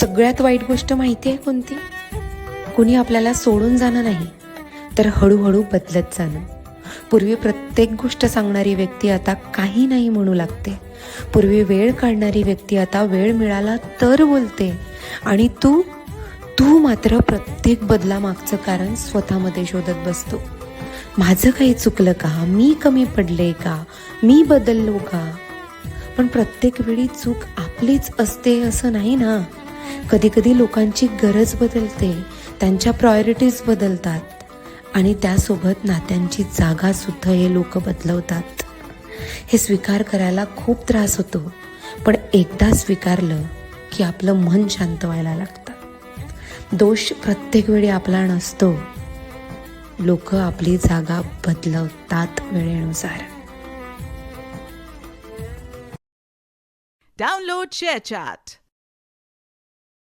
सगळ्यात वाईट गोष्ट माहिती आहे कोणती? कोणी आपल्याला सोडून जाणं नाही, तर हळूहळू बदलत जाणं. पूर्वी प्रत्येक गोष्ट सांगणारी व्यक्ती आता काही नाही म्हणू लागते. पूर्वी वेळ काढणारी व्यक्ती आता वेळ मिळाला तर बोलते. आणि तू मात्र प्रत्येक बदलामागचं कारण स्वतःमध्ये शोधत बसतो. माझं काही चुकलं का? मी कमी पडले का? मी बदललो का? पण प्रत्येक वेळी चूक आपलीच असते असं नाही ना. कधी कधी लोकांची गरज बदलते, त्यांच्या प्रायोरिटीज बदलतात आणि त्यासोबत नात्यांची जागा सुद्धा हे लोक बदलवतात. हे स्वीकार करायला खूप त्रास होतो, पण एकदा स्वीकारलं की आपलं मन शांत व्हायला लागतं. दोष प्रत्येक वेळी आपला नसतो. लोक आपली जागा बदलवतात वेळेनुसार. Download ShareChat.